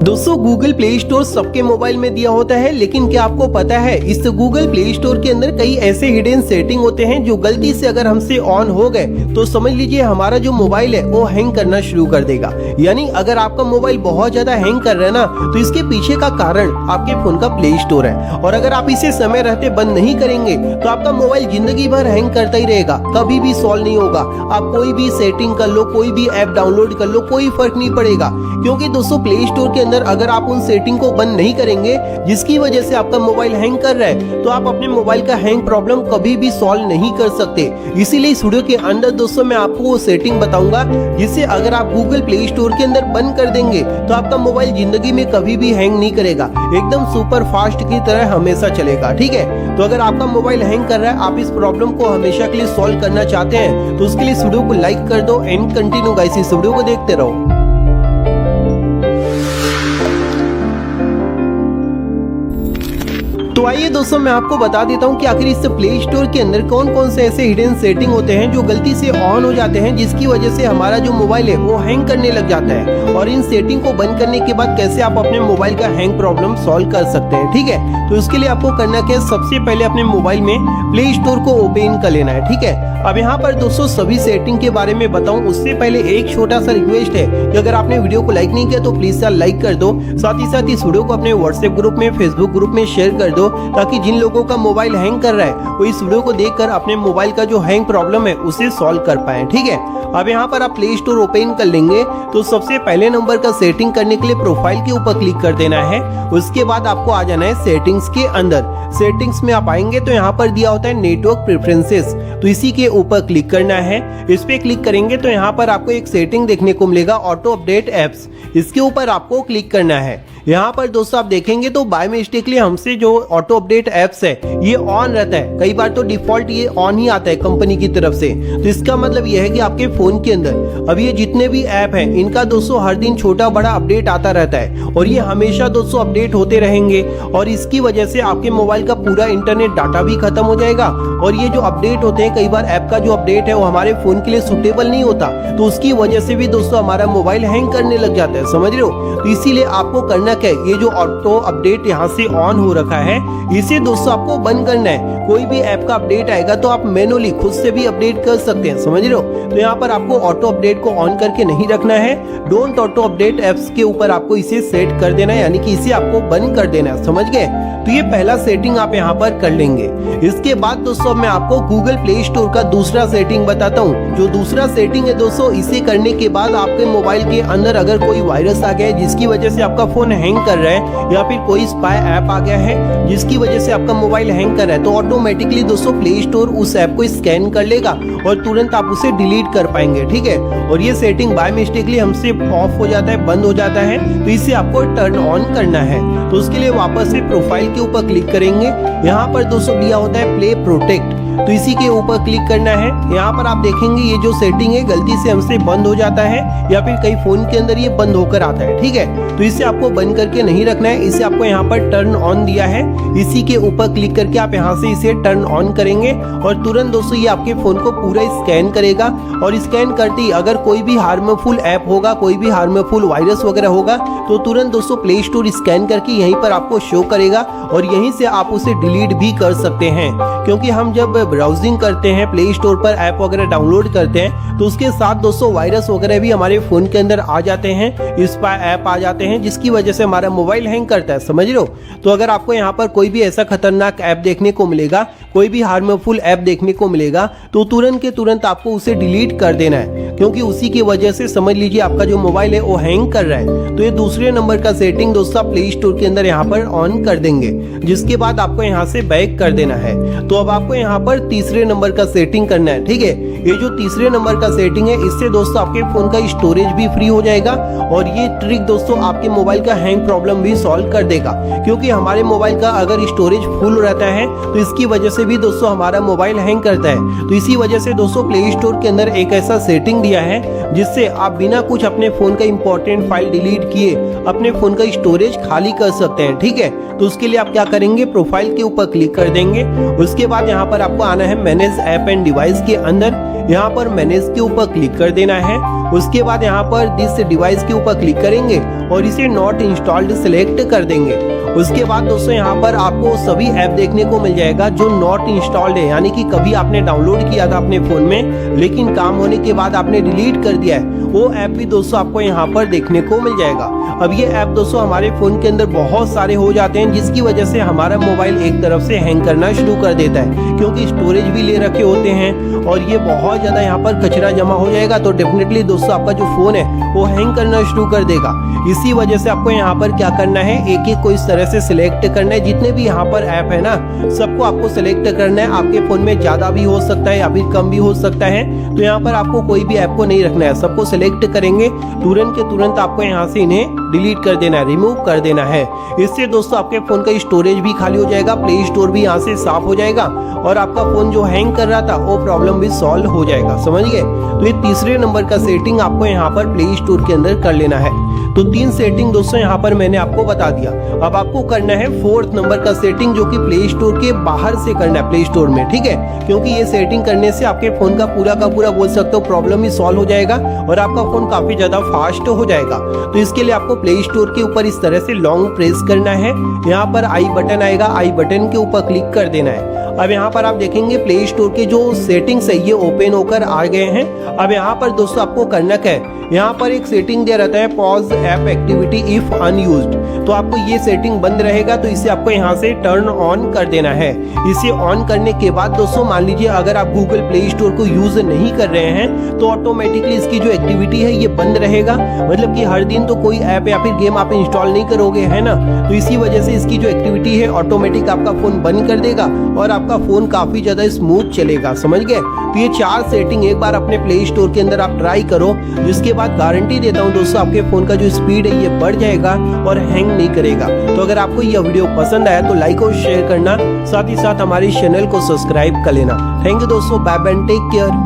दोस्तों Google play store सबके mobile में दिया होता है, लेकिन क्या आपको पता है इस गूगल प्ले स्टोर के अंदर कई ऐसे हिडन सेटिंग होते हैं जो गलती से अगर हमसे ऑन हो गए तो समझ लीजिए हमारा जो मोबाइल है वो हैंग करना शुरू कर देगा। यानी अगर आपका मोबाइल बहुत ज्यादा हैंग कर रहा है ना, तो इसके पीछे का कारण आपके फोन का प्ले स्टोर है। और अगर आप इसे समय रहते बंद नहीं करेंगे तो आपका मोबाइल जिंदगी भर हैंग करता ही रहेगा, कभी भी सॉल्व नहीं होगा। आप कोई भी सेटिंग कर लो, कोई भी ऐप डाउनलोड कर लो, कोई फर्क नहीं पड़ेगा। क्योंकि दोस्तों प्ले स्टोर के अंदर अगर आप उन सेटिंग को बंद नहीं करेंगे जिसकी वजह से आपका मोबाइल हैंग कर रहा है, तो आप अपने मोबाइल का हैंग प्रॉब्लम कभी भी सॉल्व नहीं कर सकते। इसीलिए इस वीडियो के अंदर दोस्तों मैं आपको वो सेटिंग बताऊंगा जिससे अगर आप गूगल प्ले स्टोर के अंदर बंद कर देंगे तो आपका मोबाइल जिंदगी में कभी भी हैंग नहीं करेगा, एकदम सुपर फास्ट की तरह हमेशा चलेगा। ठीक है, तो अगर आपका मोबाइल हैंग कर रहा है, आप इस प्रॉब्लम को हमेशा के लिए सॉल्व करना चाहते हैं, तो उसके लिए इस वीडियो को लाइक कर दो एंड कंटिन्यू गाइस इस वीडियो को देखते रहो। तो आइए दोस्तों मैं आपको बता देता हूं कि आखिर इस प्ले स्टोर के अंदर कौन कौन से ऐसे हिडन सेटिंग होते हैं जो गलती से ऑन हो जाते हैं, जिसकी वजह से हमारा जो मोबाइल है वो हैंग करने लग जाता है। और इन सेटिंग को बंद करने के बाद कैसे आप अपने मोबाइल का हैंग प्रॉब्लम सॉल्व कर सकते हैं। ठीक है, तो इसके लिए आपको करना क्या है, सबसे पहले अपने मोबाइल में प्ले स्टोर को ओपन कर लेना है। ठीक है, अब यहाँ पर दोस्तों सभी सेटिंग के बारे में बताऊं उससे पहले एक छोटा सा रिक्वेस्ट है कि अगर आपने वीडियो को लाइक नहीं किया तो प्लीज यार लाइक कर दो। साथ ही साथ इस वीडियो को अपने व्हाट्सएप ग्रुप में, फेसबुक ग्रुप में शेयर कर दो, ताकि जिन लोगों का मोबाइल हैंग कर रहा है वो इस वीडियो को देखकर अपने मोबाइल का जो हैंग प्रॉब्लम है उसे सॉल्व कर पाए। ठीक है, अब यहाँ पर आप प्ले स्टोर ओपन कर लेंगे तो सबसे पहले नंबर का सेटिंग करने के लिए प्रोफाइल के ऊपर क्लिक कर देना है। उसके बाद आपको आ जाना है सेटिंग्स के अंदर। सेटिंग्स में आप आएंगे तो यहाँ पर दिया होता है नेटवर्क प्रेफरेंसेस, तो इसी के ऊपर क्लिक करना है। इस पे क्लिक करेंगे तो यहाँ पर आपको एक सेटिंग देखने को मिलेगा ऑटो अपडेट एप्स, इसके ऊपर आपको क्लिक करना है। यहाँ पर दोस्तों आप देखेंगे तो बाय मिस्टेकली हमसे जो ऑटो अपडेट एप्स है ये ऑन रहता है, कई बार तो डिफॉल्ट ये ऑन ही आता है कंपनी की तरफ से। तो इसका मतलब ये है कि आपके फोन के अंदर अब ये जितने भी ऐप हैं इनका दोस्तों हर दिन छोटा बड़ा अपडेट आता रहता है और ये हमेशा दोस्तों अपडेट होते रहेंगे। और इसकी वजह से आपके मोबाइल का पूरा इंटरनेट डाटा भी खत्म हो जाएगा। और ये जो अपडेट होते हैं, कई बार ऐप का जो अपडेट है वो हमारे फोन के लिए सुटेबल नहीं होता, तो उसकी वजह से भी दोस्तों हमारा मोबाइल हैंग करने लग जाता है, समझ रहे हो। तो इसीलिए आपको करना क्या है, ये जो ऑटो अपडेट यहाँ से ऑन हो रखा है इसे दोस्तों आपको बंद करना है। कोई भी ऐप का अपडेट आएगा तो आप मैनुअली खुद से भी अपडेट कर सकते हैं, समझ रहे हो। तो यहाँ पर आपको ऑटो अपडेट को ऑन करके नहीं रखना है, डोंट ऑटो अपडेट एप्स के ऊपर आपको इसे सेट कर देना है, यानी कि इसे आपको बंद कर देना है, समझ गए। तो ये पहला सेटिंग आप यहाँ पर कर लेंगे। इसके बाद दोस्तों मैं आपको गूगल प्ले स्टोर का दूसरा सेटिंग बताता हूँ। जो दूसरा सेटिंग है दोस्तों, इसे करने के बाद आपके मोबाइल के अंदर अगर कोई वायरस आ गया है जिसकी वजह से आपका फोन हैंग कर रहा है, या फिर कोई स्पाई ऐप आ गया है जिसकी वजह से आपका मोबाइल हैंग कर रहा है, तो ऑटोमेटिकली दोस्तों प्ले स्टोर उस ऐप को स्कैन कर लेगा और तुरंत आप उसे डिलीट कर पाएंगे। ठीक है, और ये सेटिंग बाय मिस्टेकली हमसे ऑफ हो जाता है, बंद हो जाता है, तो इसे आपको टर्न ऑन करना है। तो उसके लिए वापस से प्रोफाइल के ऊपर क्लिक करेंगे। यहाँ पर दोस्तों दिया होता है प्ले प्रोटेक्ट, तो इसी के ऊपर क्लिक करना है। यहाँ पर आप देखेंगे ये जो सेटिंग है गलती से हमसे बंद हो जाता है, या फिर कई फोन के अंदर ये बंद होकर आता है। ठीक है, तो इसे आपको बंद करके नहीं रखना है, इसे आपको यहाँ पर टर्न ऑन दिया है, इसी के ऊपर क्लिक करके आप यहाँ से इसे टर्न ऑन करेंगे और तुरंत दोस्तों ये आपके फोन को पूरा स्कैन करेगा। और स्कैन करते ही अगर कोई भी हार्मफुल ऐप होगा, कोई भी हार्मफुल वायरस वगैरह होगा, तो तुरंत दोस्तों प्ले स्टोर स्कैन करके यहीं पर आपको शो करेगा और यहीं से आप उसे डिलीट भी कर सकते हैं। क्योंकि हम जब ब्राउजिंग करते हैं, प्ले स्टोर पर ऐप वगैरह डाउनलोड करते हैं, तो उसके साथ दोस्तों वायरस वगैरह भी हमारे फोन के अंदर आ जाते हैं, स्पाई ऐप आ जाते हैं, जिसकी वजह से हमारा मोबाइल हैंग करता है, समझ रहे हो। तो अगर आपको यहाँ पर कोई भी ऐसा खतरनाक ऐप देखने को मिलेगा, कोई भी हार्मफुल ऐप देखने को मिलेगा, तो तुरंत के तुरंत आपको उसे डिलीट कर देना है, क्योंकि उसी की वजह से समझ लीजिए आपका जो मोबाइल है वो हैंग कर रहा है। तो ये दूसरे नंबर का सेटिंग दोस्तों प्ले स्टोर के अंदर यहाँ पर ऑन कर देंगे, जिसके बाद आपको यहाँ से बैक कर देना है। तो अब आपको यहाँ पर तीसरे नंबर का सेटिंग करना है। ठीक है, ये जो तीसरे नंबर का सेटिंग है इससे दोस्तों आपके फोन का स्टोरेज भी फ्री हो जाएगा और ये ट्रिक दोस्तों आपके मोबाइल का हैंग प्रॉब्लम भी सॉल्व कर देगा। क्योंकि हमारे मोबाइल का अगर स्टोरेज फुल रहता है तो इसकी वजह से भी दोस्तों हमारा मोबाइल हैंग करता है। तो इसी वजह से दोस्तों प्ले स्टोर के अंदर एक ऐसा सेटिंग दिया है जिससे आप बिना कुछ अपने फोन का इंपॉर्टेंट फाइल डिलीट किए अपने फोन का स्टोरेज खाली कर सकते हैं। ठीक है, तो उसके लिए आप क्या करेंगे, प्रोफाइल के ऊपर क्लिक कर देंगे। उसके बाद यहाँ पर आपको आना है मैनेज ऐप एंड डिवाइस के अंदर। यहाँ पर मैनेज के ऊपर क्लिक कर देना है। उसके बाद यहाँ पर दिस डिवाइस के ऊपर क्लिक करेंगे और इसे नॉट इंस्टॉल्ड सिलेक्ट कर देंगे। उसके बाद दोस्तों यहाँ पर आपको सभी ऐप देखने को मिल जाएगा जो नॉट इंस्टॉल्ड है, यानी कि कभी आपने डाउनलोड किया था अपने फोन में लेकिन काम होने के बाद आपने डिलीट कर दिया है, वो ऐप भी दोस्तों आपको यहाँ पर देखने को मिल जाएगा। अब ये ऐप दोस्तों हमारे फोन के अंदर बहुत सारे हो जाते हैं जिसकी वजह से हमारा मोबाइल एक तरफ से हैंग करना शुरू कर देता है, क्योंकि स्टोरेज भी ले रखे होते हैं और ये बहुत ज्यादा यहाँ पर कचरा जमा हो जाएगा तो डेफिनेटली दोस्तों आपका जो फोन है वो हैंग करना शुरू कर देगा। इसी वजह से आपको यहाँ पर क्या करना है, एक एक को इस तरह से सिलेक्ट करना है। जितने भी यहाँ पर ऐप है ना सबको आपको सिलेक्ट करना है। आपके फोन में ज्यादा भी हो सकता है या फिर कम भी हो सकता है, तो यहाँ पर आपको कोई भी ऐप को नहीं रखना है, सबको सिलेक्ट करेंगे तुरंत के तुरंत आपको यहाँ से इन्हें डिलीट कर देना है, रिमूव कर देना है। इससे दोस्तों आपके फोन का स्टोरेज भी खाली हो जाएगा, प्ले स्टोर भी यहाँ से साफ हो जाएगा और आपका फोन जो हैंग कर रहा था वो प्रॉब्लम भी सॉल्व हो जाएगा। समझ गए? तो ये तीसरे नंबर का सेटिंग आपको यहाँ पर प्ले स्टोर के अंदर कर लेना है। तो 3 सेटिंग दोस्तों यहाँ पर मैंने आपको बता दिया। अब आपको करना है 4th नंबर का सेटिंग जो कि प्ले स्टोर के बाहर से करना है, प्ले स्टोर में, ठीक है? क्योंकि ये सेटिंग करने से आपके फोन का पूरा बोल सकते हो प्रॉब्लम ही सॉल्व हो जाएगा और आपका फोन काफी ज्यादा फास्ट हो जाएगा। तो इसके लिए आपको प्ले स्टोर के ऊपर इस तरह से लॉन्ग प्रेस करना है। यहाँ पर आई बटन आएगा, आई बटन के ऊपर क्लिक कर देना है। अब यहाँ पर आप देखेंगे प्ले स्टोर के जो सेटिंग्स है ये ओपन होकर आ गए हैं। अब यहाँ पर दोस्तों आपको करना क्या है, यहाँ पर एक सेटिंग दिया रहता है pause app activity if unused, तो आपको ये सेटिंग बंद रहेगा तो इसे आपको यहाँ से टर्न ऑन कर देना है। इसे ऑन करने के बाद दोस्तों मान लीजिए अगर आप गूगल प्ले स्टोर को यूज नहीं कर रहे हैं तो ऑटोमेटिकली इसकी जो एक्टिविटी है ये बंद रहेगा। मतलब कि हर दिन तो कोई ऐप या फिर गेम आप इंस्टॉल नहीं करोगे, है ना? तो इसी वजह से इसकी जो एक्टिविटी है ऑटोमेटिक आपका फोन बंद कर देगा और आपका फोन काफी ज्यादा स्मूथ चलेगा। समझ गए? तो ये 4 सेटिंग एक बार अपने प्ले स्टोर के अंदर आप ट्राई करो, जिसके बाद गारंटी देता हूँ दोस्तों आपके फोन का जो स्पीड है ये बढ़ जाएगा और हैंग नहीं करेगा। तो अगर आपको यह वीडियो पसंद आया तो लाइक और शेयर करना, साथ ही साथ हमारे चैनल को सब्सक्राइब कर लेना। थैंक यू दोस्तों, बाय बाय, टेक केयर।